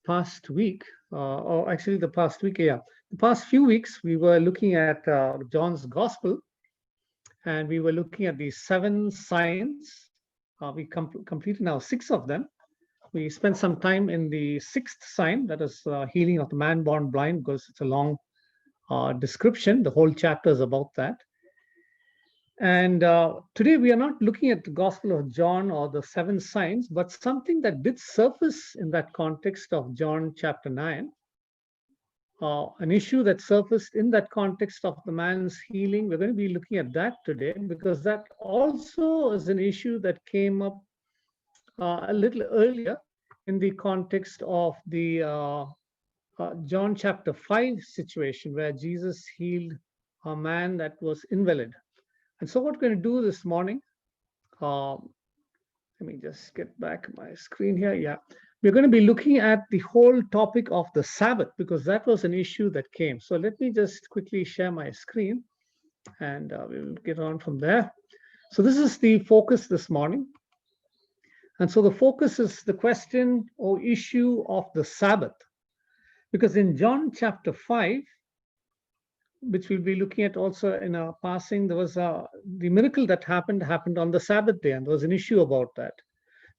past week, or actually the past week, yeah, the past few weeks, we were looking at John's Gospel, and we were looking at the 7 signs. We completed now 6 of them. We spent some time in the 6th sign, that is healing of the man born blind, because it's a long description. The whole chapter is about that. And today we are not looking at the Gospel of John or the 7 signs, but something that did surface in that context of John chapter 9. An issue that surfaced in that context of the man's healing. We're going to be looking at that today, because that also is an issue that came up a little earlier in the context of the John chapter 5 situation, where Jesus healed a man that was invalid. And so what we're going to do this morning, let me just get back my screen here. Yeah, we're going to be looking at the whole topic of the Sabbath, because that was an issue that came. So let me just quickly share my screen, and we'll get on from there. So this is the focus this morning. And so the focus is the question or issue of the Sabbath, because in John chapter 5, which we'll be looking at also in a passing, there was the miracle that happened on the Sabbath day, and there was an issue about that.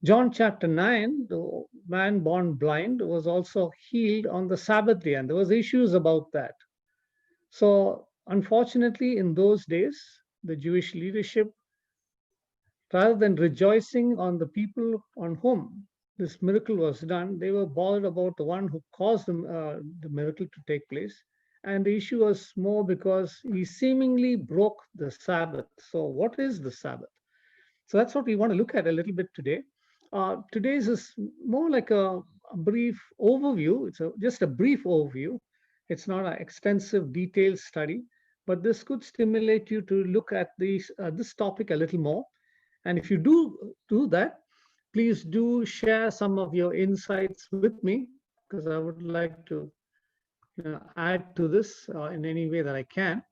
John chapter 9, the man born blind was also healed on the Sabbath day, and there was issues about that. So unfortunately, in those days, the Jewish leadership, rather than rejoicing on the people on whom this miracle was done, they were bothered about the one who caused the miracle to take place. And the issue was more because he seemingly broke the Sabbath. So what is the Sabbath? So that's what we want to look at a little bit today. Today's is more like a brief overview. It's just a brief overview. It's not an extensive, detailed study, but this could stimulate you to look at this topic a little more. And if you do that, please do share some of your insights with me, because I would like to add to this in any way that I can.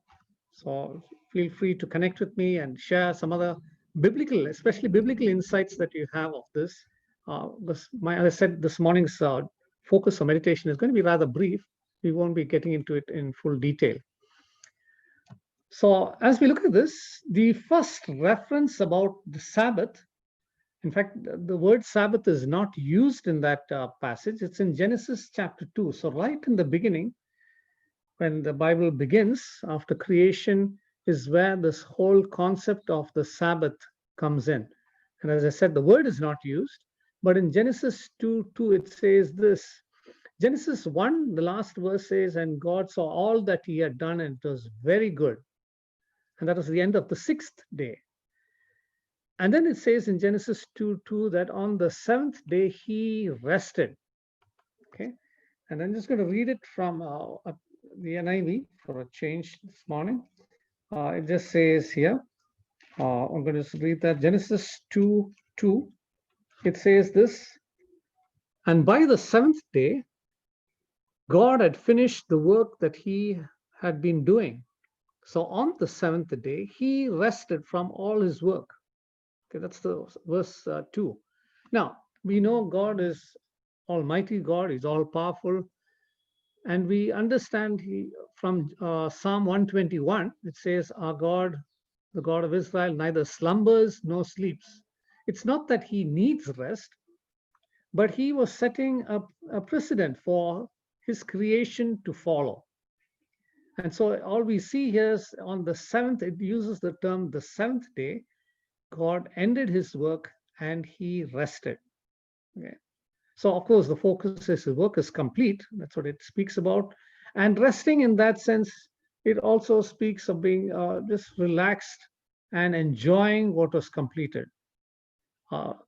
So feel free to connect with me and share some other biblical, especially biblical insights that you have of this. As I said, this morning's focus on meditation is going to be rather brief. We won't be getting into it in full detail. So as we look at this, the first reference about the Sabbath, in fact, the word Sabbath is not used in that passage. It's in Genesis chapter 2. So right in the beginning, when the Bible begins, after creation, is where this whole concept of the Sabbath comes in. And as I said, the word is not used, but in Genesis 2:2, it says this. Genesis 1, the last verse says, and God saw all that he had done, and it was very good. And that was the end of the 6th day. And then it says in Genesis 2:2 that on the 7th day he rested. Okay, and I'm just going to read it from the NIV for a change this morning. It just says here, I'm going to read that, Genesis 2:2. It says this, and by the 7th day, God had finished the work that he had been doing. So on the 7th day, he rested from all his work. Okay, that's the verse 2. Now, we know God is Almighty God, he's all powerful. And we understand from Psalm 121, it says, our God, the God of Israel, neither slumbers nor sleeps. It's not that he needs rest, but he was setting up a precedent for his creation to follow. And so all we see here is on the 7th, it uses the term the 7th day, God ended his work and he rested. Okay. So of course, the focus is his work is complete. That's what it speaks about. And resting in that sense, it also speaks of being just relaxed and enjoying what was completed.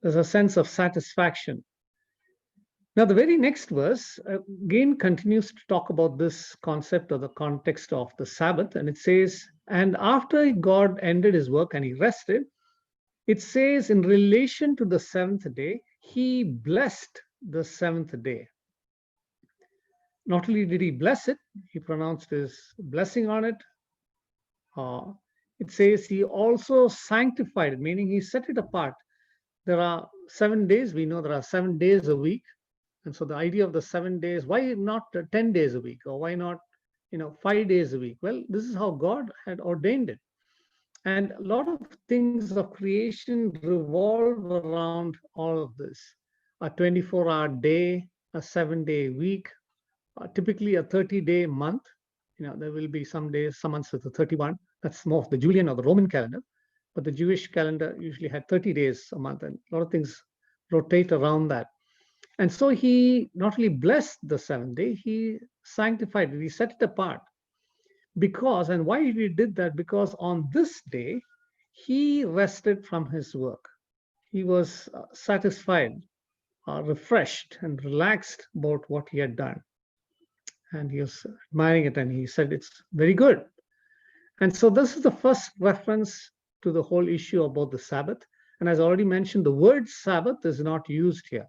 There's a sense of satisfaction. Now, the very next verse again continues to talk about this concept or the context of the Sabbath. And it says, and after God ended his work and he rested, it says in relation to the 7th day, he blessed the 7th day. Not only did he bless it, he pronounced his blessing on it. It says he also sanctified it, meaning he set it apart. There are 7 days. We know there are 7 days a week. And so the idea of the 7 days, why not 10 days a week, or why not 5 days a week? Well, this is how God had ordained it. And a lot of things of creation revolve around all of this. A 24-hour day, a 7-day week, typically a 30-day month. There will be some days, some months with a 31. That's more of the Julian or the Roman calendar. But the Jewish calendar usually had 30 days a month, and a lot of things rotate around that. And so he not only blessed the 7th day, he sanctified it, he set it apart. Because, and why he did that? Because on this day, he rested from his work. He was satisfied, refreshed, and relaxed about what he had done. And he was admiring it, and he said, it's very good. And so this is the first reference to the whole issue about the Sabbath. And as I already mentioned, the word Sabbath is not used here.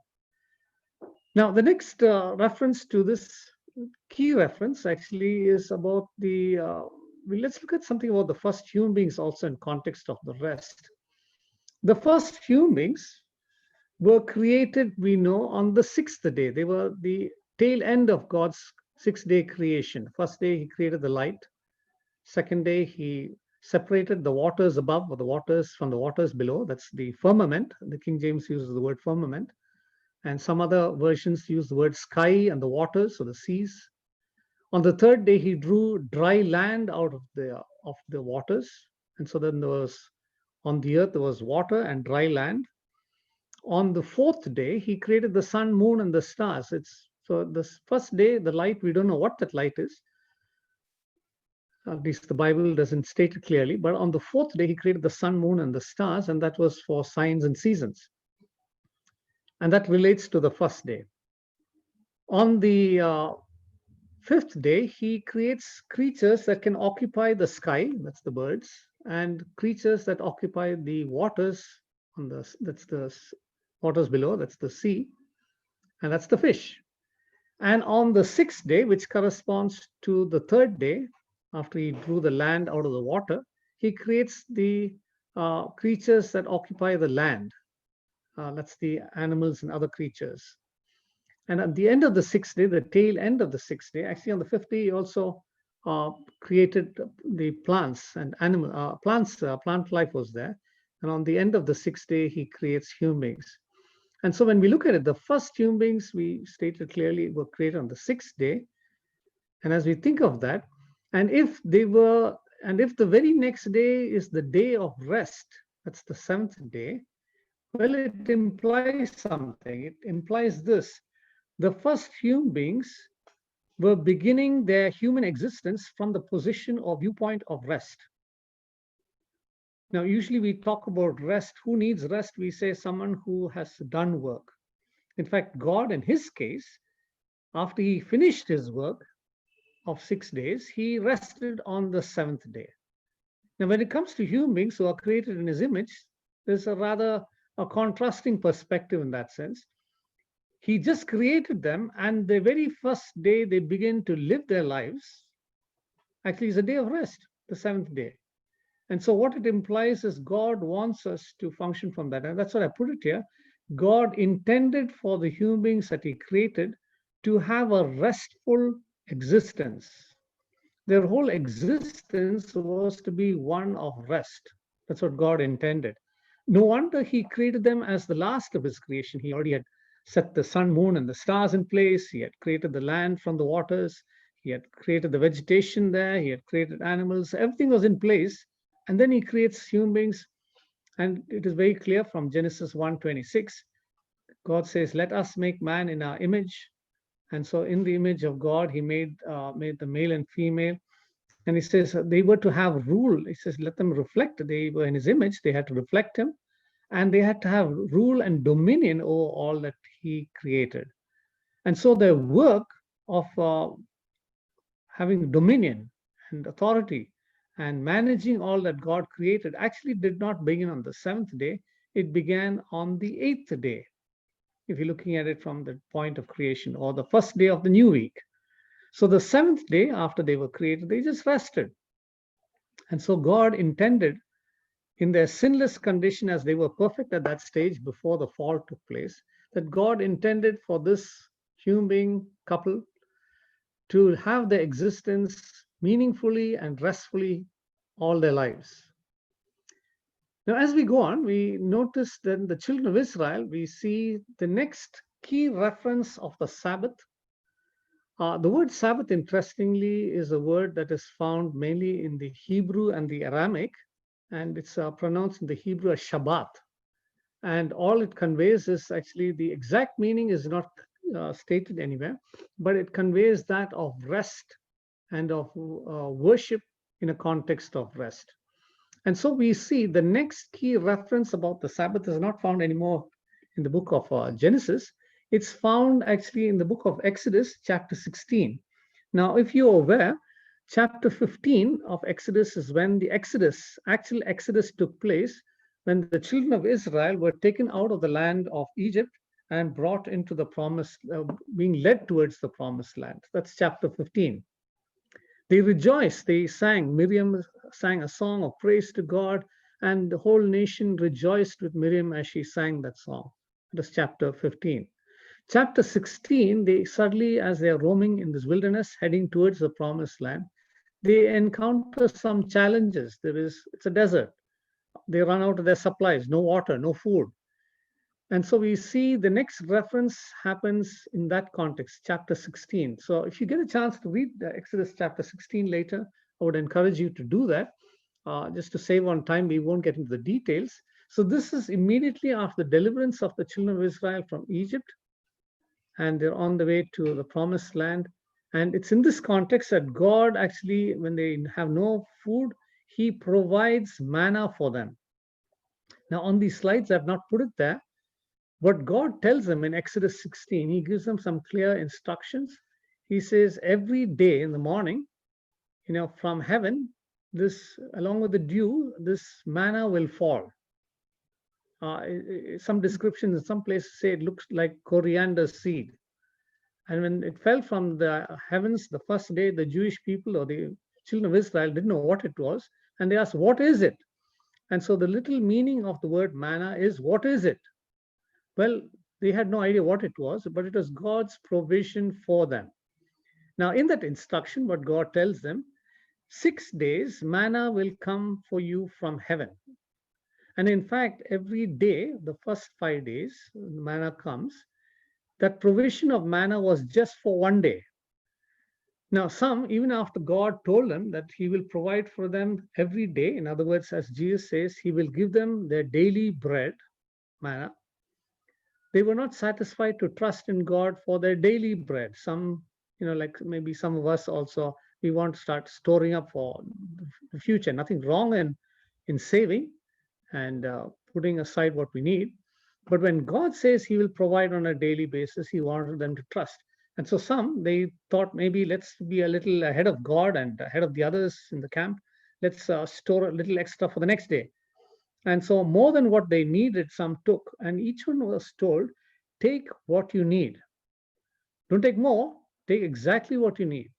Now, the next reference to this, key reference actually, is about the, let's look at something about the first human beings also in context of the rest. The first human beings were created, we know, on the 6th day. They were the tail end of God's 6-day creation. First day, he created the light. Second day, he separated the waters above or the waters from the waters below. That's the firmament. The King James uses the word firmament. And some other versions use the word sky and the waters, so the seas. On the 3rd day, he drew dry land out of the waters. And so then there was, on the earth, there was water and dry land. On the 4th day, he created the sun, moon, and the stars. So this first day, the light, we don't know what that light is. At least the Bible doesn't state it clearly. But on the 4th day, he created the sun, moon, and the stars, and that was for signs and seasons. And that relates to the first day. On the 5th day, he creates creatures that can occupy the sky, that's the birds, and creatures that occupy the waters, that's the waters below, that's the sea, and that's the fish. And on the 6th day, which corresponds to the 3rd day, after he drew the land out of the water, he creates the creatures that occupy the land. That's the animals and other creatures. And at the end of the 6th day, the tail end of the 6th day, actually on the 5th day, he also created the plants and plant life was there. And on the end of the 6th day, he creates human beings. And so when we look at it, the first human beings, we stated clearly, were created on the 6th day. And as we think of that, and if the very next day is the day of rest, that's the 7th day, well, it implies something. It implies this: the first human beings were beginning their human existence from the position or viewpoint of rest. Now, usually we talk about rest. Who needs rest? We say someone who has done work. In fact, God, in his case, after he finished his work of 6 days, he rested on the 7th day. Now, when it comes to human beings who are created in his image, there's a contrasting perspective in that sense. He just created them, and the very first day they begin to live their lives actually is a day of rest, the 7th day. And so what it implies is God wants us to function from that. And that's what I put it here. God intended for the human beings that he created to have a restful existence. Their whole existence was to be one of rest. That's what God intended. No wonder he created them as the last of his creation. He already had set the sun, moon, and the stars in place. He had created the land from the waters. He had created the vegetation there. He had created animals. Everything was in place. And then he creates human beings. And it is very clear from Genesis 1:26. God says, let us make man in our image. And so in the image of God, he made the male and female. And he says they were to have rule. He says, let them reflect. They were in his image. They had to reflect him. And they had to have rule and dominion over all that he created. And so the work of having dominion and authority and managing all that God created actually did not begin on the 7th day. It began on the 8th day, if you're looking at it from the point of creation, or the first day of the new week. So the 7th day after they were created, they just rested. And so God intended, in their sinless condition, as they were perfect at that stage before the fall took place, that God intended for this human being couple to have their existence meaningfully and restfully all their lives. Now, as we go on, we notice that in the children of Israel, we see the next key reference of the Sabbath. The word Sabbath, interestingly, is a word that is found mainly in the Hebrew and the Aramaic, and it's pronounced in the Hebrew as Shabbat. And all it conveys is actually the exact meaning is not stated anywhere, but it conveys that of rest and of worship in a context of rest. And so we see the next key reference about the Sabbath is not found anymore in the book of Genesis. It's found actually in the book of Exodus, chapter 16. Now, if you're aware, chapter 15 of Exodus is when the actual Exodus took place, when the children of Israel were taken out of the land of Egypt and brought into the being led towards the promised land. That's chapter 15. They rejoiced, they sang. Miriam sang a song of praise to God, and the whole nation rejoiced with Miriam as she sang that song. That is chapter 15. Chapter 16, they suddenly, as they are roaming in this wilderness, heading towards the promised land, they encounter some challenges. It's a desert. They run out of their supplies, no water, no food. And so we see the next reference happens in that context, chapter 16. So if you get a chance to read the Exodus chapter 16 later, I would encourage you to do that. Just to save on time, we won't get into the details. So this is immediately after the deliverance of the children of Israel from Egypt, and they're on the way to the promised land. And it's in this context that God actually, when they have no food, he provides manna for them. Now on these slides, I've not put it there. What God tells them in Exodus 16, he gives them some clear instructions. He says every day in the morning, from heaven, along with the dew, this manna will fall. Some descriptions in some places say it looks like coriander seed. And when it fell from the heavens the first day, the Jewish people or the children of Israel didn't know what it was. And they asked, what is it? And so the little meaning of the word manna is, what is it? Well, they had no idea what it was, but it was God's provision for them. Now, in that instruction, what God tells them, 6 days manna will come for you from heaven. And in fact, every day, the first 5 days, manna comes. That provision of manna was just for one day. Now, some, even after God told them that he will provide for them every day, in other words, as Jesus says, he will give them their daily bread, manna, they were not satisfied to trust in God for their daily bread. Some, like maybe some of us also, we want to start storing up for the future. Nothing wrong in saving and putting aside what we need. But when God says he will provide on a daily basis, he wanted them to trust. And so they thought maybe let's be a little ahead of God and ahead of the others in the camp. Let's store a little extra for the next day. And so more than what they needed, some took. And each one was told, take what you need. Don't take more, take exactly what you need.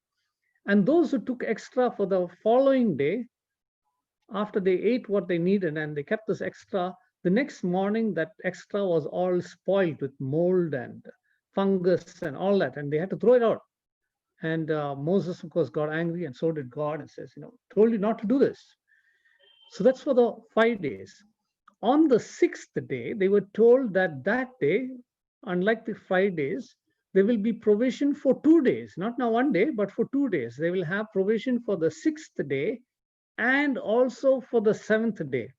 And those who took extra for the following day, after they ate what they needed and they kept this extra, the next morning that extra was all spoiled with mold and fungus and all that, and they had to throw it out. And Moses, of course, got angry, and so did God, and says, told you not to do this. So that's for the 5 days. On the 6th day, they were told that day, unlike the 5 days, there will be provision for 2 days, not now 1 day, but for 2 days. They will have provision for the 6th day and also for the 7th day.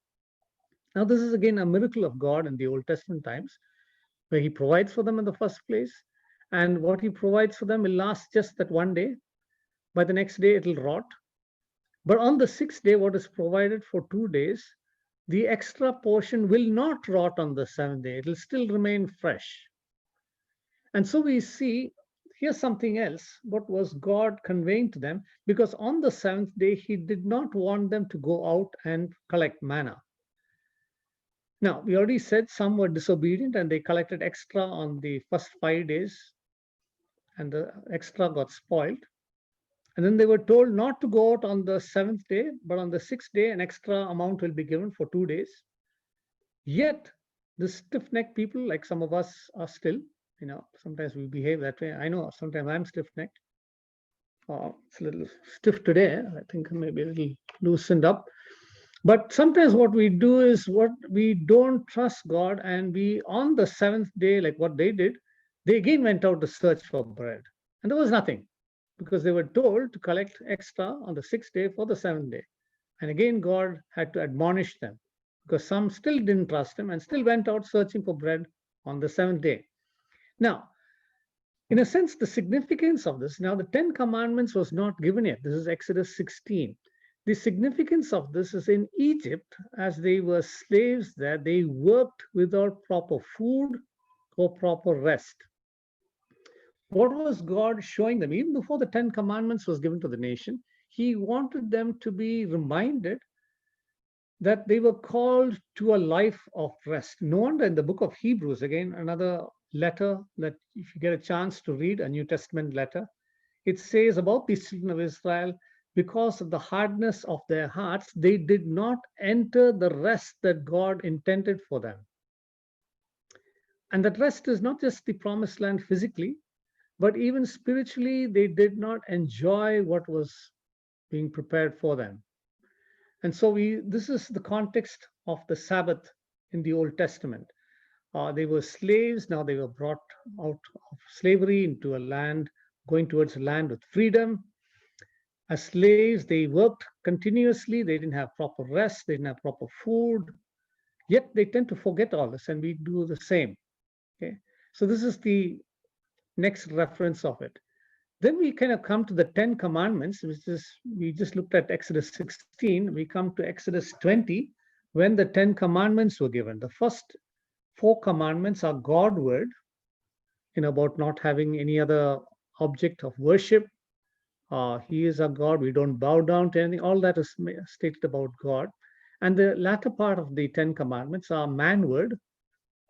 Now, this is again a miracle of God in the Old Testament times, where he provides for them in the first place. And what he provides for them will last just that 1 day. By the next day, it will rot. But on the 6th day, what is provided for 2 days, the extra portion will not rot on the 7th day. It will still remain fresh. And so we see, here's something else. What was God conveying to them? Because on the 7th day, he did not want them to go out and collect manna. Now, we already said some were disobedient and they collected extra on the first 5 days, and the extra got spoiled. And then they were told not to go out on the 7th day, but on the 6th day, an extra amount will be given for 2 days. Yet, the stiff-necked people, like some of us are still, Sometimes we behave that way. I know sometimes I'm stiff-necked. It's a little stiff today. I think maybe a little loosened up. But sometimes what we do is what we don't trust God, and we on the seventh day, like what they did, they again went out to search for bread, and there was nothing because they were told to collect extra on the sixth day for the seventh day. And again, God had to admonish them because some still didn't trust Him and still went out searching for bread on the seventh day. Now, in a sense, the significance of this, now the Ten Commandments was not given yet. This is Exodus 16. The significance of this is in Egypt, as they were slaves there, they worked without proper food or proper rest. What was God showing them? Even before the Ten Commandments was given to the nation, He wanted them to be reminded that they were called to a life of rest. No wonder in the book of Hebrews, again, another letter that if you get a chance to read, a New Testament letter, it says about the children of Israel, because of the hardness of their hearts, they did not enter the rest that God intended for them. And that rest is not just the promised land physically, but even spiritually, they did not enjoy what was being prepared for them. And so this is the context of the Sabbath in the Old Testament. They were slaves, now they were brought out of slavery into a land, going towards a land with freedom. As slaves, they worked continuously, they didn't have proper rest, they didn't have proper food, yet they tend to forget all this, and we do the same. Okay, so this is the next reference of it. Then we kind of come to the Ten Commandments, which is, we just looked at Exodus 16. We come to Exodus 20, when the Ten Commandments were given. The first four commandments are Godward, about not having any other object of worship. He is our God. We don't bow down to anything. All that is stated about God. And the latter part of the Ten Commandments are manward.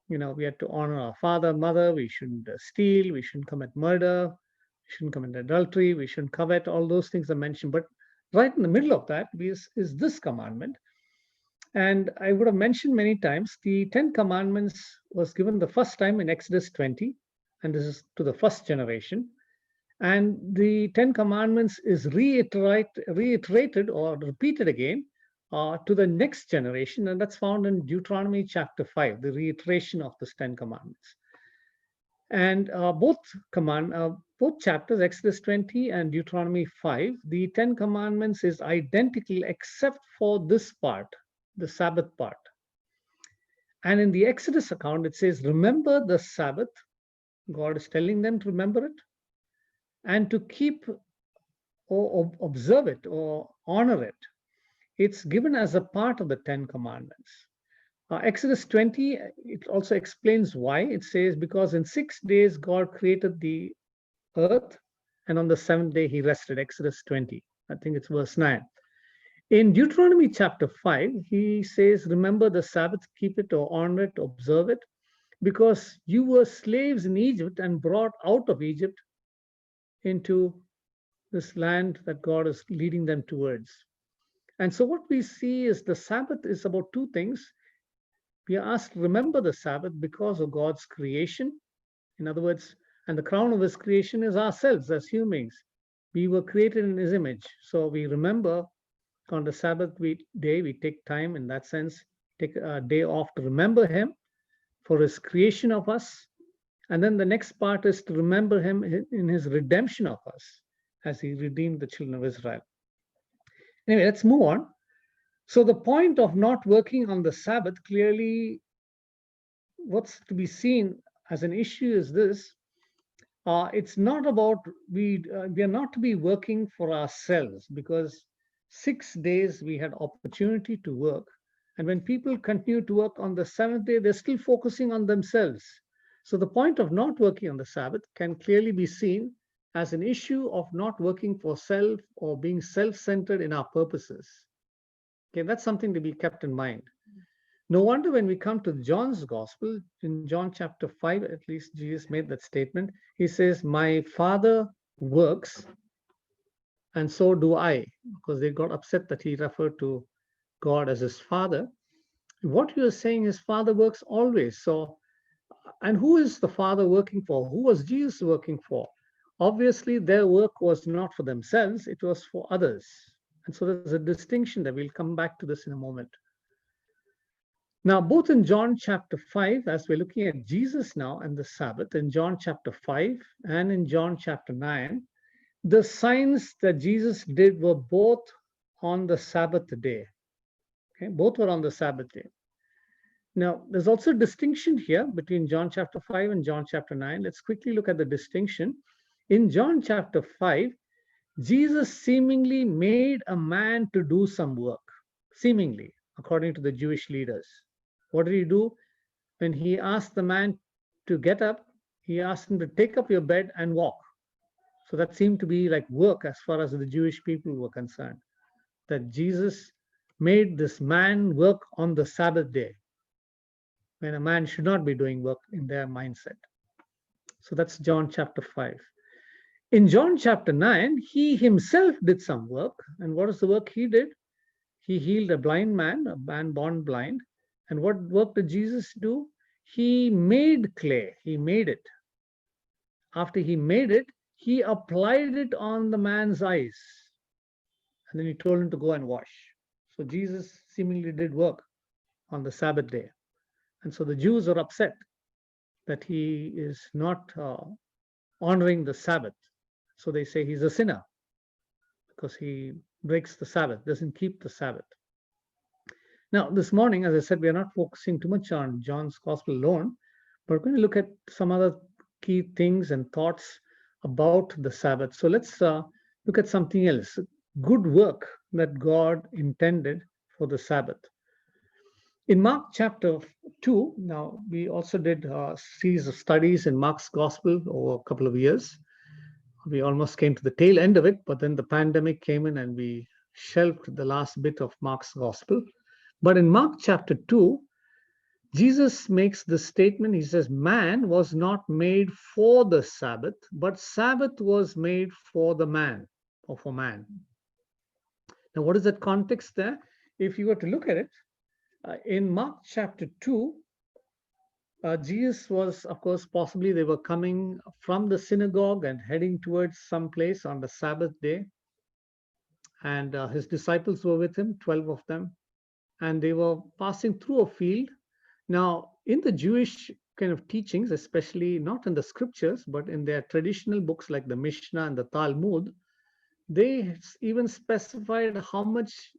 We have to honor our father, mother. We shouldn't steal. We shouldn't commit murder. We shouldn't commit adultery. We shouldn't covet. All those things are mentioned. But right in the middle of that is this commandment. And I would have mentioned many times, the Ten Commandments was given the first time in Exodus 20, and this is to the first generation. And the Ten Commandments is reiterated or repeated again to the next generation, and that's found in Deuteronomy chapter 5, the reiteration of the Ten Commandments. And both chapters, Exodus 20 and Deuteronomy 5, the Ten Commandments is identical except for this part, the Sabbath part. And in the Exodus account, it says, remember the Sabbath. God is telling them to remember it and to keep or observe it or honor it. It's given as a part of the Ten Commandments. Exodus 20, it also explains why. It says, because in 6 days God created the earth, and on the seventh day He rested. Exodus 20, I think it's verse 9. In Deuteronomy chapter 5, He says, remember the Sabbath, keep it or honor it, observe it, because you were slaves in Egypt and brought out of Egypt into this land that God is leading them towards. And so what we see is the Sabbath is about two things. We are asked to remember the Sabbath because of God's creation. In other words, and the crown of His creation is ourselves as humans. We were created in His image. So we remember on the Sabbath day, we take time in that sense, take a day off to remember Him for His creation of us. And then the next part is to remember Him in His redemption of us as He redeemed the children of Israel. Anyway, let's move on. So the point of not working on the Sabbath, clearly what's to be seen as an issue is this. It's not about, we are not to be working for ourselves, because 6 days we had opportunity to work. And when people continue to work on the seventh day, they're still focusing on themselves. So the point of not working on the Sabbath can clearly be seen as an issue of not working for self or being self-centered in our purposes. Okay, that's something to be kept in mind. No wonder when we come to John's Gospel, in John chapter 5, at least Jesus made that statement. He says, my Father works, and so do I, because they got upset that He referred to God as His Father. What you are saying, His Father works always. So And who is the Father working for? Who was Jesus working for? Obviously, their work was not for themselves, it was for others. And so there's a distinction that we'll come back to this in a moment. Now, both in John chapter 5, as we're looking at Jesus now and the Sabbath, in John chapter 5 and in John chapter 9, the signs that Jesus did were both on the Sabbath day. Okay, both were on the Sabbath day. Now, there's also a distinction here between John chapter 5 and John chapter 9. Let's quickly look at the distinction. In John chapter 5, Jesus seemingly made a man to do some work, seemingly, according to the Jewish leaders. What did he do? When he asked the man to get up, he asked him to take up your bed and walk. So that seemed to be like work as far as the Jewish people were concerned, that Jesus made this man work on the Sabbath day, when a man should not be doing work in their mindset. So that's John chapter 5. In John chapter 9, he himself did some work. And what is the work he did? He healed a blind man, a man born blind. And what work did Jesus do? He made clay. He made it. After he made it, he applied it on the man's eyes. And then he told him to go and wash. So Jesus seemingly did work on the Sabbath day. And so the Jews are upset that he is not honoring the Sabbath. So they say he's a sinner because he breaks the Sabbath, doesn't keep the Sabbath. Now, this morning, as I said, we are not focusing too much on John's Gospel alone, but we're going to look at some other key things and thoughts about the Sabbath. So let's look at something else, good work that God intended for the Sabbath. In Mark chapter 2, now we also did a series of studies in Mark's Gospel over a couple of years. We almost came to the tail end of it, but then the pandemic came in and we shelved the last bit of Mark's Gospel. But in Mark chapter 2, Jesus makes the statement, he says, man was not made for the Sabbath, but Sabbath was made for the man, or for man. Now, what is that context there? If you were to look at it, in Mark chapter 2, Jesus was, of course, possibly they were coming from the synagogue and heading towards some place on the Sabbath day. And his disciples were with him, 12 of them. And they were passing through a field. Now, in the Jewish kind of teachings, especially not in the scriptures, but in their traditional books like the Mishnah and the Talmud, they even specified how much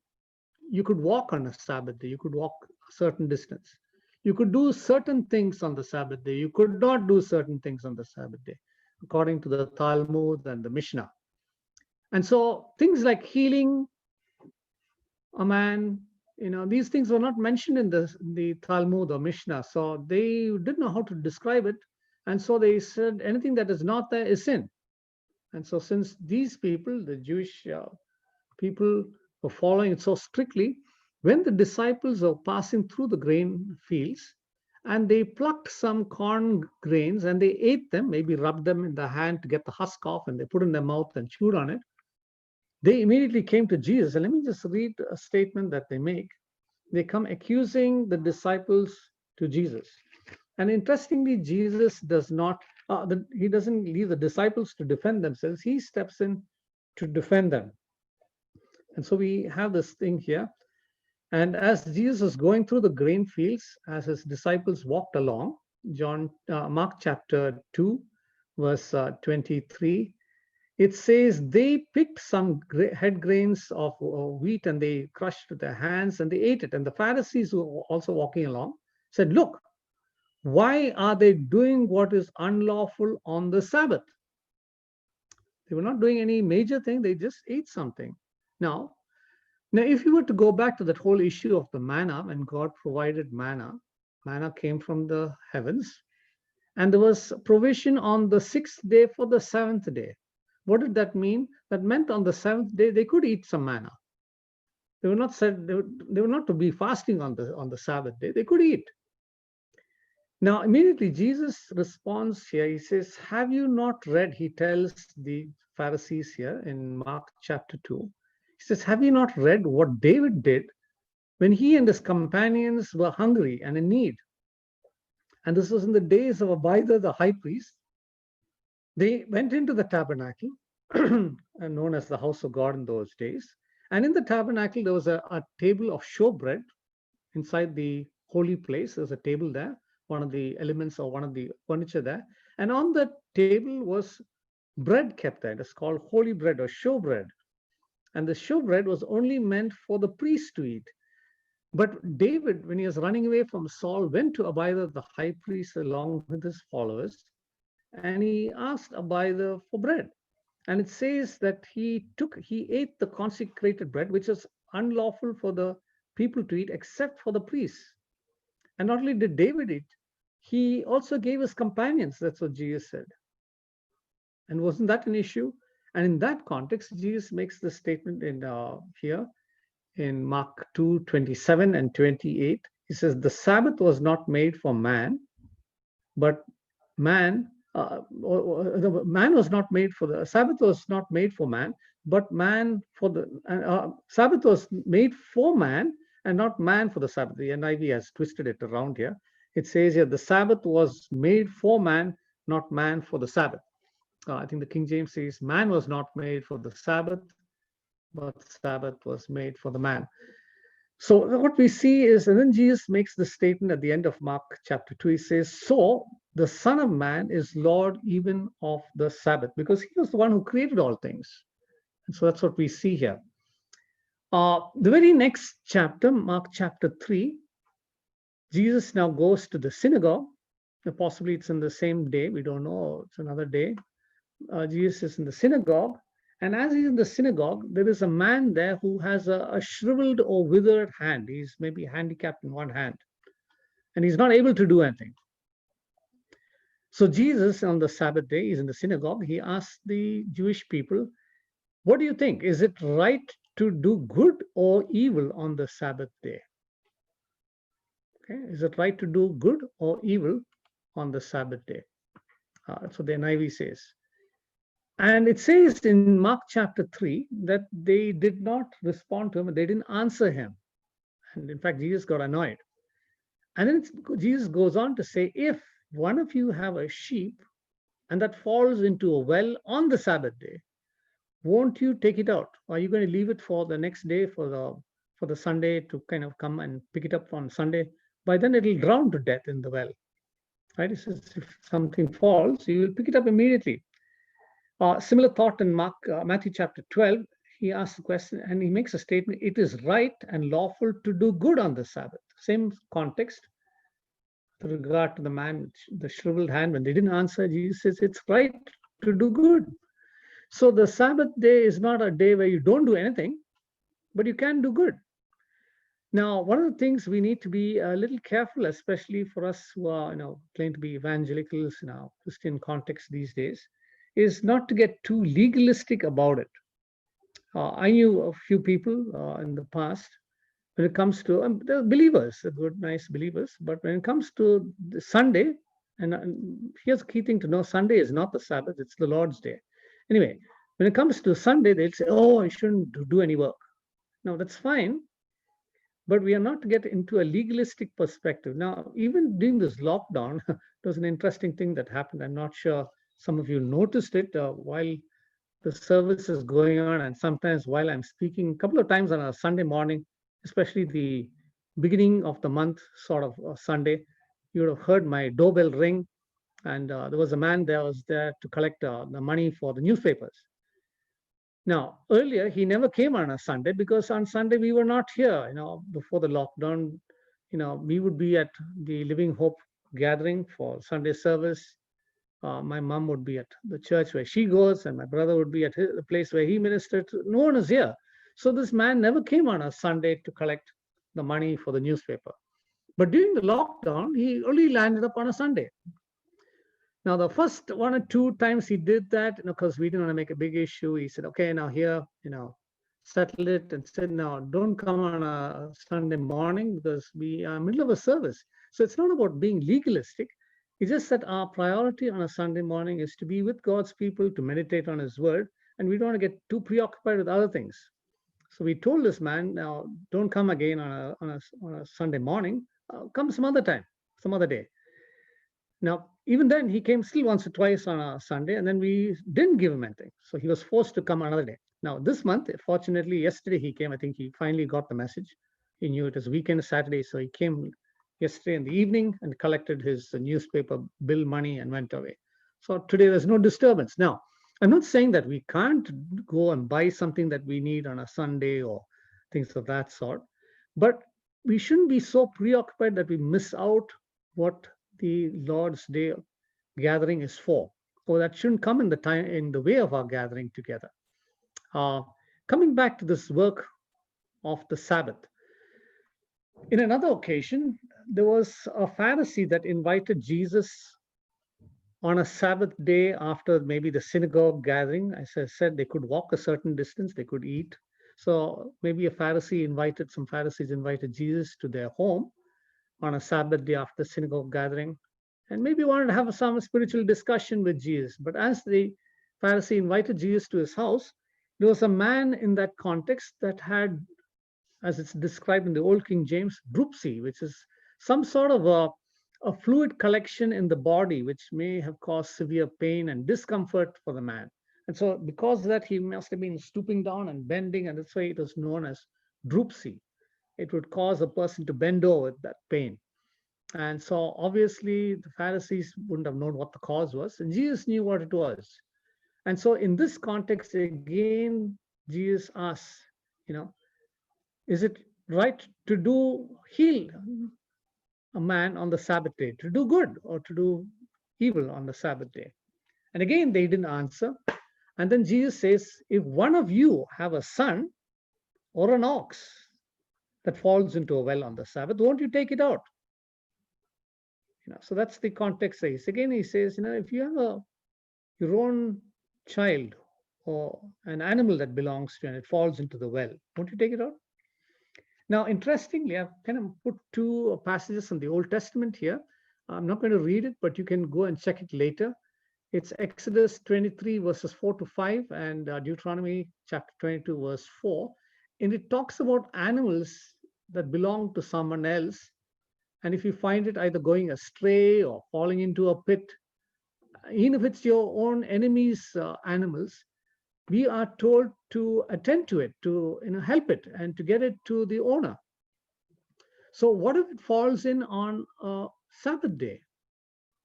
you could walk on a Sabbath day. You could walk a certain distance. You could do certain things on the Sabbath day. You could not do certain things on the Sabbath day, according to the Talmud and the Mishnah. And so things like healing a man, these things were not mentioned in the Talmud or Mishnah. So they didn't know how to describe it. And so they said anything that is not there is sin. And so since these people, the Jewish people, were following it so strictly, when the disciples were passing through the grain fields and they plucked some corn grains and they ate them, maybe rubbed them in the hand to get the husk off, and they put in their mouth and chewed on it, they immediately came to Jesus. And let me just read a statement that they make. They come accusing the disciples to Jesus. And interestingly, Jesus does not, he doesn't leave the disciples to defend themselves. He steps in to defend them. And so we have this thing here. And as Jesus was going through the grain fields, as his disciples walked along, Mark chapter 2, verse 23, it says they picked some head grains of wheat and they crushed with their hands and they ate it. And the Pharisees who were also walking along said, look, why are they doing what is unlawful on the Sabbath? They were not doing any major thing. They just ate something. Now, if you were to go back to that whole issue of the manna, when God provided manna came from the heavens, and there was provision on the 6th day for the 7th day. What did that mean? That meant on the 7th day they could eat some manna. They were not said they were not to be fasting on the Sabbath day. They could eat. Now, immediately Jesus responds here. He says, have you not read? He tells the Pharisees here in Mark chapter 2. He says, have you not read what David did when he and his companions were hungry and in need? And this was in the days of Abijah, the high priest. They went into the tabernacle, known as the house of God in those days. And in the tabernacle, there was a table of showbread inside the holy place. There's a table there, one of the elements or one of the furniture there. And on the table was bread kept there. It's called holy bread or showbread. And the showbread was only meant for the priest to eat. But David, when he was running away from Saul, went to Abijah the high priest along with his followers, and he asked Abijah for bread. And it says that he ate the consecrated bread, which is unlawful for the people to eat except for the priests. And not only did David eat, he also gave his companions. That's what Jesus said. And wasn't that an issue? And in that context, Jesus makes the statement in here in Mark 2:27 and 28. He says, the Sabbath was not made for man, but man, the man was not made for the Sabbath was not made for man, but man for the Sabbath was made for man and not man for the Sabbath. The NIV has twisted it around here. It says here, the Sabbath was made for man, not man for the Sabbath. I think the King James says, man was not made for the Sabbath, but Sabbath was made for the man. So what we see is, and then Jesus makes the statement at the end of Mark chapter 2. He says, so the Son of Man is Lord even of the Sabbath, because he was the one who created all things. And so that's what we see here. The very next chapter, Mark chapter 3, Jesus now goes to the synagogue. Possibly it's in the same day. We don't know. It's another day. Jesus is in the synagogue. And as he's in the synagogue, there is a man there who has a shriveled or withered hand. He's maybe handicapped in one hand, and he's not able to do anything. So Jesus, on the Sabbath day, he's in the synagogue. He asks the Jewish people, what do you think? Is it right to do good or evil on the Sabbath day? Okay, is it right to do good or evil on the Sabbath day? That's what the NIV says. And it says in Mark chapter 3 that they did not respond to him, they didn't answer him. And in fact, Jesus got annoyed. And then Jesus goes on to say, if one of you have a sheep and that falls into a well on the Sabbath day, won't you take it out? Or are you going to leave it for the next day, for the Sunday to kind of come and pick it up on Sunday? By then it'll drown to death in the well. Right? It says if something falls, you will pick it up immediately. Similar thought in Matthew chapter 12. He asks the question and he makes a statement, it is right and lawful to do good on the Sabbath. Same context with regard to the man with the shriveled hand. When they didn't answer, Jesus says it's right to do good. So the Sabbath day is not a day where you don't do anything, but you can do good. Now, one of the things we need to be a little careful, especially for us who are, claim to be evangelicals in our Christian context these days, is not to get too legalistic about it. I knew a few people in the past when it comes to they're believers, they're good, nice believers, but when it comes to the Sunday, and here's a key thing to know: Sunday is not the Sabbath; it's the Lord's day. Anyway, when it comes to Sunday, they'll say, "Oh, I shouldn't do any work." Now that's fine, but we are not to get into a legalistic perspective. Now, even during this lockdown, there was an interesting thing that happened. I'm not sure some of you noticed it while the service is going on, and sometimes while I'm speaking, a couple of times on a Sunday morning, especially the beginning of the month, sort of Sunday, you would have heard my doorbell ring, and there was a man there was there to collect the money for the newspapers. Now, earlier, he never came on a Sunday because on Sunday we were not here. Before the lockdown, we would be at the Living Hope gathering for Sunday service. My mom would be at the church where she goes, and my brother would be at the place where he ministered. No one is here. So this man never came on a Sunday to collect the money for the newspaper. But during the lockdown, he only landed up on a Sunday. Now, the first 1 or 2 times he did that, because we didn't want to make a big issue, he said, okay, now here, settle it, and said, now don't come on a Sunday morning because we are in the middle of a service. So it's not about being legalistic. It's just that our priority on a Sunday morning is to be with God's people, to meditate on his word, and we don't want to get too preoccupied with other things. So we told this man, now don't come again on a Sunday morning, come some other time, some other day. Now, even then, he came still once or twice on a Sunday, and then we didn't give him anything. So he was forced to come another day. Now, this month, fortunately, yesterday he came. I think he finally got the message. He knew it was weekend, Saturday, so he came yesterday in the evening and collected his newspaper bill money and went away. So today there's no disturbance. Now, I'm not saying that we can't go and buy something that we need on a Sunday or things of that sort, but we shouldn't be so preoccupied that we miss out what the Lord's Day gathering is for, or that shouldn't come in the way of our gathering together. Uh, Coming back to this work of the Sabbath, in another occasion, there was a Pharisee that invited Jesus on a Sabbath day after maybe the synagogue gathering. As I said, they could walk a certain distance, they could eat. So maybe some Pharisees invited Jesus to their home on a Sabbath day after the synagogue gathering, and maybe wanted to have some spiritual discussion with Jesus. But as the Pharisee invited Jesus to his house, there was a man in that context that had, as it's described in the Old King James, dropsy, which is some sort of a fluid collection in the body, which may have caused severe pain and discomfort for the man. And so, because of that, he must have been stooping down and bending, and that's why it was known as dropsy. It would cause a person to bend over with that pain. And so, obviously, the Pharisees wouldn't have known what the cause was, and Jesus knew what it was. And so, in this context, again, Jesus asks, you know, is it right to heal a man on the Sabbath day, to do good or to do evil on the Sabbath day? And again, they didn't answer. And then Jesus says, if one of you have a son or an ox that falls into a well on the Sabbath, won't you take it out? So that's the context. Again, he says, if you have your own child or an animal that belongs to you and it falls into the well, won't you take it out? Now, interestingly, I've kind of put two passages in the Old Testament here. I'm not going to read it, but you can go and check it later. It's Exodus 23, verses 4 to 5, and Deuteronomy chapter 22, verse 4. And it talks about animals that belong to someone else. And if you find it either going astray or falling into a pit, even if it's your own enemy's animals, we are told to attend to it, to help it, and to get it to the owner. So what if it falls in on a Sabbath day?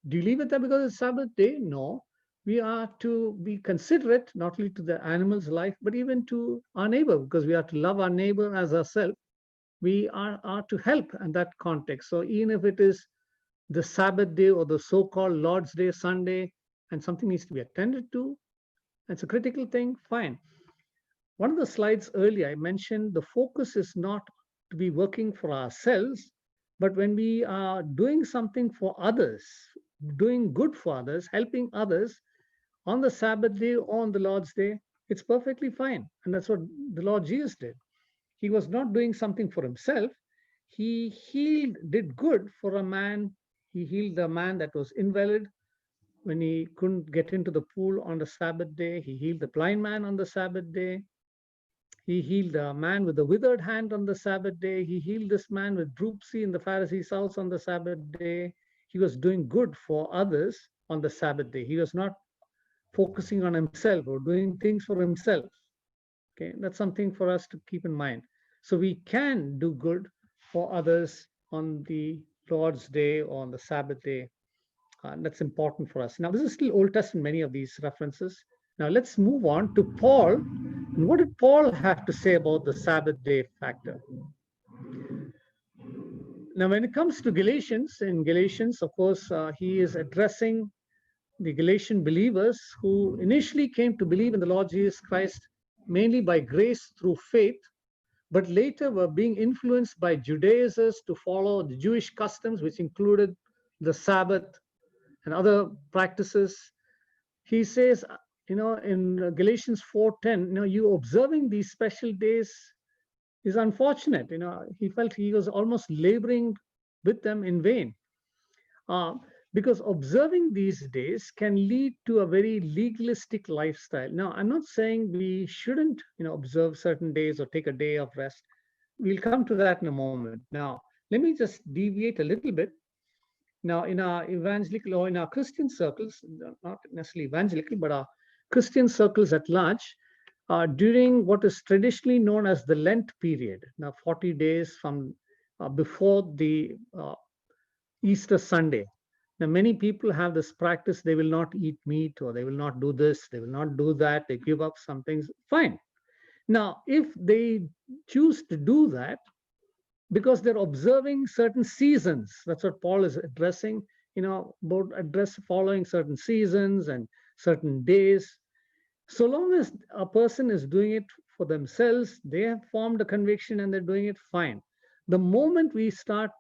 Do you leave it there because it's Sabbath day? No. We are to be considerate, not only to the animal's life, but even to our neighbor, because we are to love our neighbor as ourselves. We are to help in that context. So even if it is the Sabbath day or the so-called Lord's Day, Sunday, and something needs to be attended to, it's a critical thing, fine. One of the slides earlier, I mentioned the focus is not to be working for ourselves, but when we are doing something for others, doing good for others, helping others on the Sabbath day or on the Lord's Day, it's perfectly fine. And that's what the Lord Jesus did. He was not doing something for himself. He did good for a man. He healed the man that was invalid when he couldn't get into the pool on the Sabbath day. He healed the blind man on the Sabbath day. He healed a man with a withered hand on the Sabbath day. He healed this man with dropsy in the Pharisee's house on the Sabbath day. He was doing good for others on the Sabbath day. He was not focusing on himself or doing things for himself. Okay, that's something for us to keep in mind. So we can do good for others on the Lord's Day or on the Sabbath day. That's important for us. Now, this is still Old Testament, many of these references. Now, let's move on to Paul. And what did Paul have to say about the Sabbath day factor? Now, when it comes to Galatians, in Galatians, of course, he is addressing the Galatian believers who initially came to believe in the Lord Jesus Christ mainly by grace through faith, but later were being influenced by Judaizers to follow the Jewish customs, which included the Sabbath and other practices. He says, in Galatians 4:10, you observing these special days is unfortunate. He felt he was almost laboring with them in vain. Because observing these days can lead to a very legalistic lifestyle. Now, I'm not saying we shouldn't, observe certain days or take a day of rest. We'll come to that in a moment. Now, let me just deviate a little bit Now, in our evangelical or in our Christian circles, not necessarily evangelical, but our Christian circles at large, during what is traditionally known as the Lent period, now 40 days from before the Easter Sunday. Now, many people have this practice, they will not eat meat, or they will not do this, they will not do that, they give up some things. Fine. Now, if they choose to do that, because they're observing certain seasons, that's what Paul is addressing, about address following certain seasons and certain days. So long as a person is doing it for themselves, they have formed a conviction and they're doing it fine. The moment we start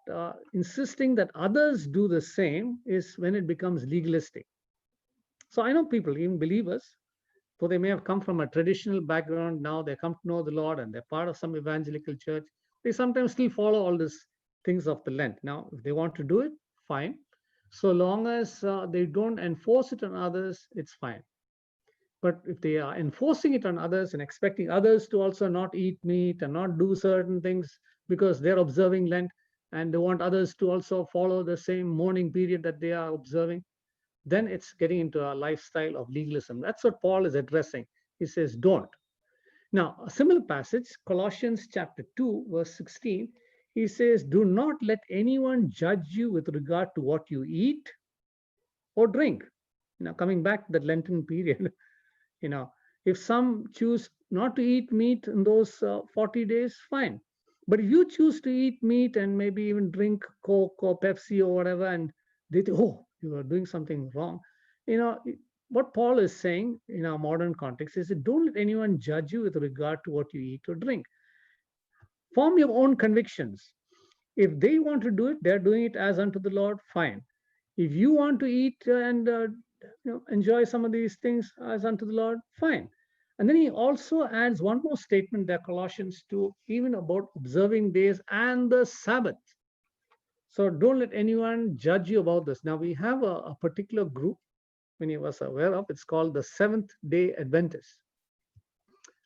insisting that others do the same is when it becomes legalistic. So I know people, even believers, though they may have come from a traditional background, now they come to know the Lord and they're part of some evangelical church, they sometimes still follow all these things of the Lent. Now, if they want to do it, fine. So long as they don't enforce it on others, it's fine. But if they are enforcing it on others and expecting others to also not eat meat and not do certain things because they're observing Lent, and they want others to also follow the same mourning period that they are observing, then it's getting into a lifestyle of legalism. That's what Paul is addressing. He says, don't. Now, a similar passage, Colossians chapter 2, verse 16, he says, do not let anyone judge you with regard to what you eat or drink. Now, coming back to the Lenten period, you know if some choose not to eat meat in those 40 days, fine. But if you choose to eat meat and maybe even drink Coke or Pepsi or whatever, and they think, oh, you are doing something wrong, you know what Paul is saying in our modern context is that don't let anyone judge you with regard to what you eat or drink. Form your own convictions. If they want to do it, they're doing it as unto the Lord, fine. If you want to eat and enjoy some of these things as unto the Lord, fine. And then he also adds one more statement there, Colossians 2, even about observing days and the Sabbath. So don't let anyone judge you about this. Now, we have a particular group, many of us are aware of, it's called the Seventh Day Adventists.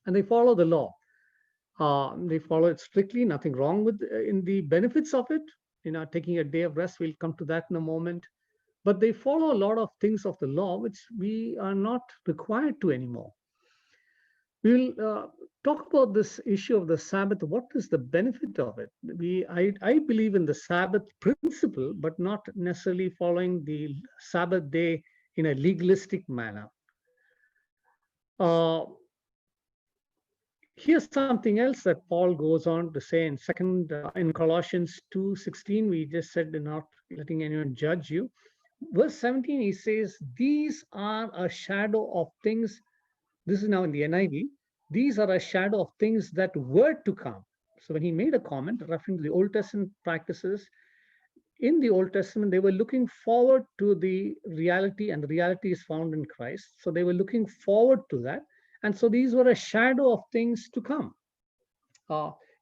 And they follow the law. They follow it strictly, nothing wrong with in the benefits of it. Taking a day of rest, we'll come to that in a moment. But they follow a lot of things of the law which we are not required to anymore. We'll talk about this issue of the Sabbath. What is the benefit of it? I believe in the Sabbath principle, but not necessarily following the Sabbath day in a legalistic manner. Here's something else that Paul goes on to say in Colossians 2:16. We just said, not letting anyone judge you. Verse 17, he says, these are a shadow of things. This is now in the NIV. These are a shadow of things that were to come. So when he made a comment referring to the Old Testament practices, in the Old Testament, they were looking forward to the reality, and the reality is found in Christ. So they were looking forward to that. And so these were a shadow of things to come.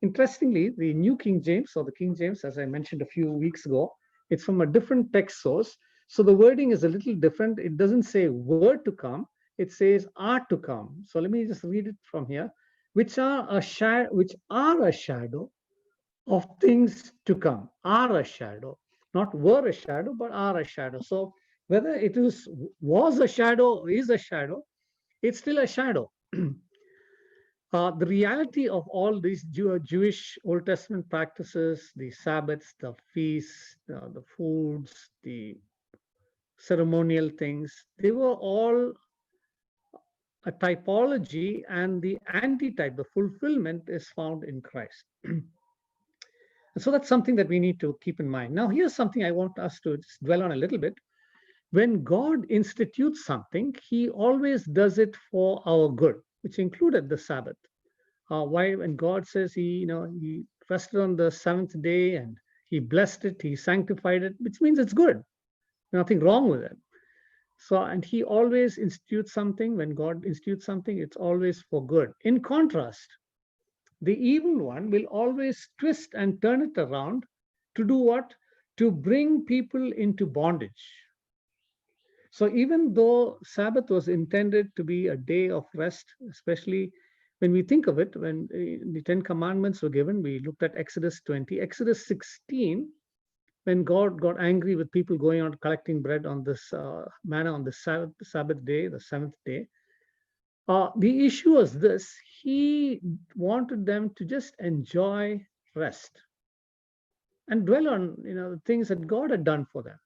Interestingly, the New King James, or the King James, as I mentioned a few weeks ago, it's from a different text source. So the wording is a little different. It doesn't say were to come, it says are to come. So let me just read it from here, which are a shadow of things to come. Are a shadow, not were a shadow, but are a shadow. So whether it was a shadow or is a shadow, it's still a shadow. The reality of all these Jewish Old Testament practices, the Sabbaths, the feasts, the foods, the ceremonial things, they were all a typology, and the antitype, the fulfillment, is found in Christ. So that's something that we need to keep in mind. Now, here's something I want us to just dwell on a little bit. When God institutes something, he always does it for our good, which included the Sabbath. Why, when God says he rested on the seventh day and he blessed it, he sanctified it, which means it's good. Nothing wrong with it. So, and he always institutes something. When God institutes something, it's always for good. In contrast, the evil one will always twist and turn it around to do what? To bring people into bondage. So even though Sabbath was intended to be a day of rest, especially when we think of it, when the Ten Commandments were given, we looked at Exodus 20, Exodus 16, when God got angry with people going out collecting bread on this manna on the Sabbath day, the seventh day. The issue was this: He wanted them to just enjoy rest and dwell on the things that God had done for them.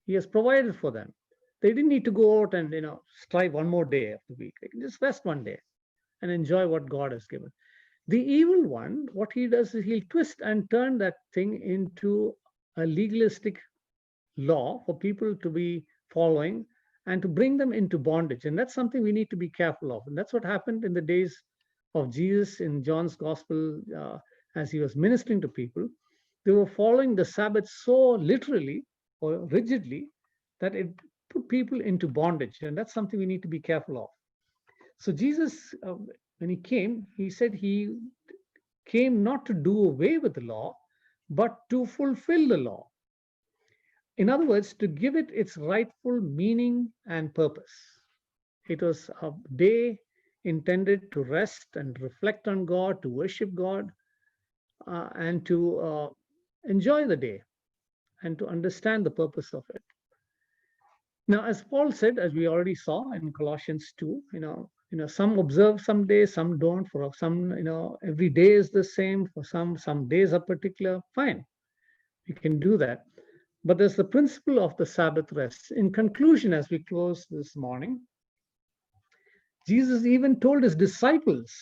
He has provided for them. They didn't need to go out and strive one more day of the week. They can just rest one day and enjoy what God has given. The evil one, what he does is he'll twist and turn that thing into a legalistic law for people to be following and to bring them into bondage. And that's something we need to be careful of. And that's what happened in the days of Jesus in John's gospel as he was ministering to people. They were following the Sabbath so literally or rigidly that it put people into bondage. And that's something we need to be careful of. So Jesus, when he came, he said he came not to do away with the law, but to fulfill the law. In other words, to give it its rightful meaning and purpose. It was a day intended to rest and reflect on God, to worship God, and to enjoy the day and to understand the purpose of it. Now, as Paul said, as we already saw in Colossians 2, some observe some days, some don't. For some, every day is the same. For some days are particular. Fine, we can do that. But there's the principle of the Sabbath rest. In conclusion, as we close this morning, Jesus even told his disciples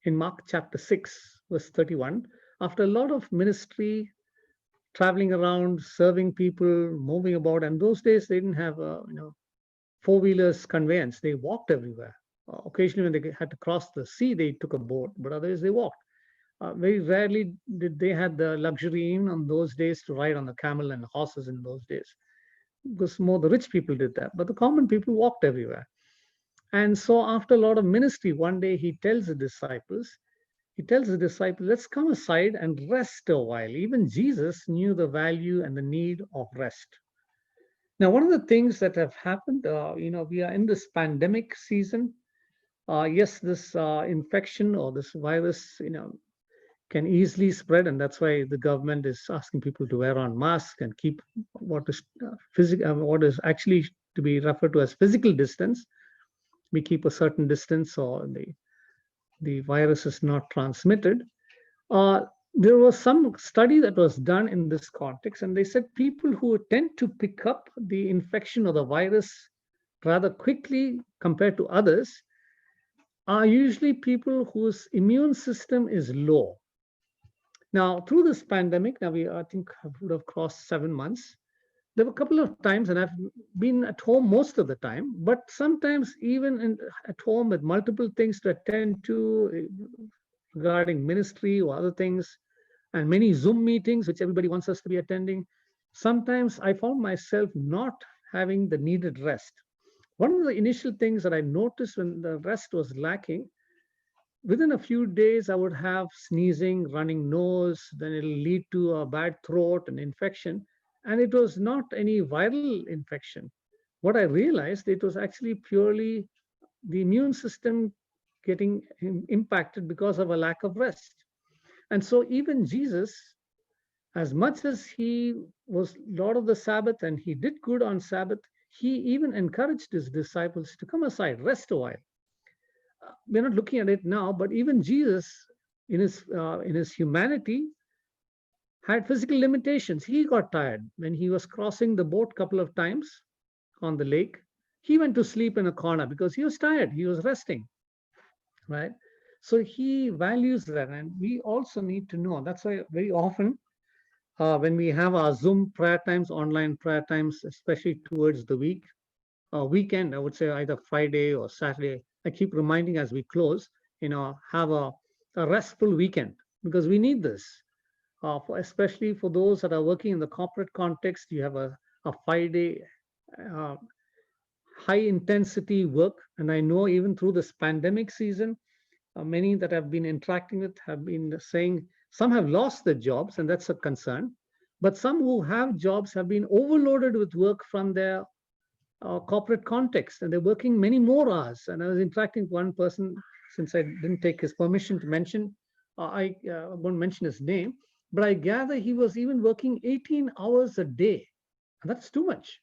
in Mark chapter 6, verse 31, after a lot of ministry, traveling around, serving people, moving about, and those days they didn't have four-wheelers conveyance. They walked everywhere. Occasionally, when they had to cross the sea, they took a boat, but otherwise they walked. Very rarely did they had the luxury in those days to ride on the camel and horses in those days, because more the rich people did that, but the common people walked everywhere. And so after a lot of ministry, one day he tells the disciples, let's come aside and rest a while. Even Jesus knew the value and the need of rest. Now, one of the things that have happened, we are in this pandemic season. Yes, this infection or this virus, can easily spread, and that's why the government is asking people to wear on masks and keep what is actually to be referred to as physical distance. We keep a certain distance, or the virus is not transmitted. There was some study that was done in this context, and they said people who tend to pick up the infection or the virus rather quickly compared to others are usually people whose immune system is low. Now, through this pandemic, I think would have crossed 7 months. There were a couple of times, and I've been at home most of the time, but sometimes even at home with multiple things to attend to regarding ministry or other things, and many Zoom meetings, which everybody wants us to be attending. Sometimes I found myself not having the needed rest. One of the initial things that I noticed when the rest was lacking, within a few days, I would have sneezing, running nose, then it'll lead to a bad throat and infection. And it was not any viral infection. What I realized, it was actually purely the immune system getting impacted because of a lack of rest. And so even Jesus, as much as he was Lord of the Sabbath and he did good on Sabbath, he even encouraged his disciples to come aside, rest a while. We're not looking at it now, but even Jesus, in his humanity, had physical limitations. He got tired when he was crossing the boat a couple of times on the lake. He went to sleep in a corner because he was tired. He was resting, right? So he values that, and we also need to know. That's why very often when we have our Zoom prayer times, online prayer times, especially towards the weekend, I would say either Friday or Saturday, I keep reminding as we close, have a restful weekend, because we need this. Especially for those that are working in the corporate context, you have a 5-day high intensity work. And I know even through this pandemic season, many that I've been interacting with have been saying some have lost their jobs, and that's a concern. But some who have jobs have been overloaded with work from their corporate context, and they're working many more hours. And I was interacting with one person, since I didn't take his permission to mention, I won't mention his name, But I gather he was even working 18 hours a day. And that's too much.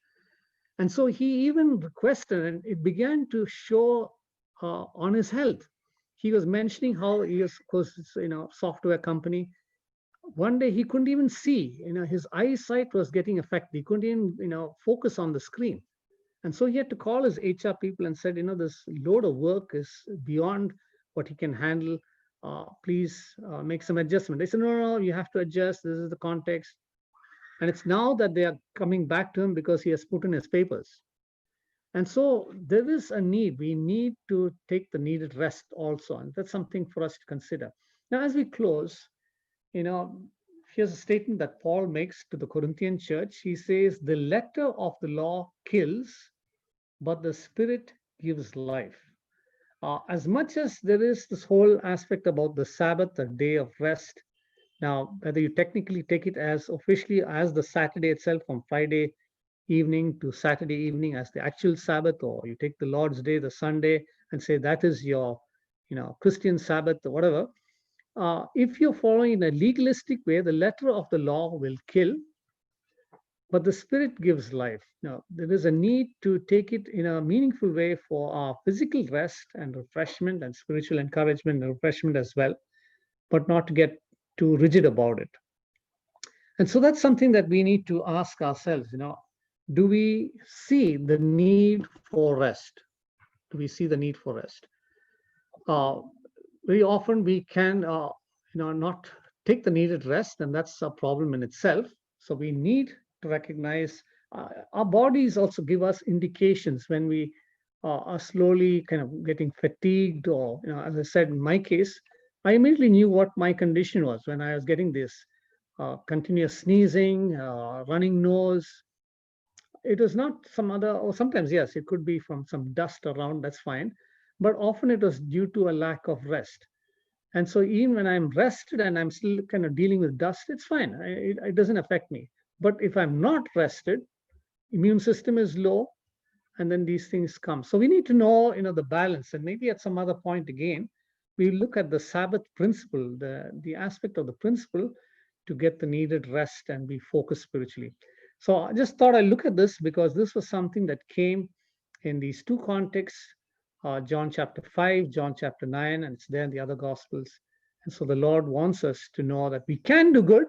And so he even requested, and it began to show on his health. He was mentioning how he was, of course, it's, software company. One day he couldn't even see, his eyesight was getting affected. He couldn't even, focus on the screen. And so he had to call his HR people and said, this load of work is beyond what he can handle. Please make some adjustment. They said, no, no, you have to adjust. This is the context. And it's now that they are coming back to him because he has put in his papers. And so there is a need. We need to take the needed rest also. And that's something for us to consider. Now, as we close, here's a statement that Paul makes to the Corinthian church. He says, the letter of the law kills, but the Spirit gives life. As much as there is this whole aspect about the Sabbath, a day of rest. Now, whether you technically take it as officially as the Saturday itself, from Friday evening to Saturday evening as the actual Sabbath, or you take the Lord's Day, the Sunday, and say that is your, Christian Sabbath or whatever. If you're following in a legalistic way, the letter of the law will kill, but the Spirit gives life. Now, there is a need to take it in a meaningful way for our physical rest and refreshment and spiritual encouragement and refreshment as well, but not to get too rigid about it. And so that's something that we need to ask ourselves, do we see the need for rest? Do we see the need for rest? Very often we can, not take the needed rest, and that's a problem in itself. So we need to recognize our bodies also give us indications when we are slowly kind of getting fatigued, or, as I said, in my case, I immediately knew what my condition was when I was getting this continuous sneezing, running nose. It was not some other, or sometimes, yes, it could be from some dust around, that's fine. But often it was due to a lack of rest. And so even when I'm rested and I'm still kind of dealing with dust, it's fine. It doesn't affect me. But if I'm not rested, immune system is low, and then these things come. So we need to know, the balance. And maybe at some other point again, we look at the Sabbath principle, the aspect of the principle to get the needed rest and be focused spiritually. So I just thought I'd look at this because this was something that came in these two contexts, John chapter 5, John chapter 9, and it's there in the other Gospels. And so the Lord wants us to know that we can do good,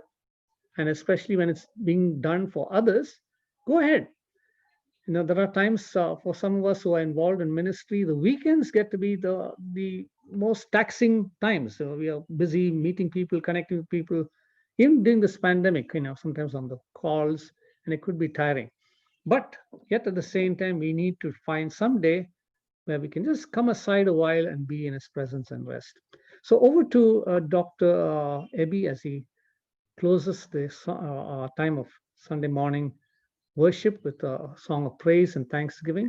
and especially when it's being done for others, go ahead. There are times for some of us who are involved in ministry, the weekends get to be the most taxing times. So we are busy meeting people, connecting with people, even during this pandemic, sometimes on the calls, and it could be tiring. But yet at the same time, we need to find some day where we can just come aside a while and be in his presence and rest. So over to Dr. Ebi as he closes this time of Sunday morning worship with a song of praise and thanksgiving.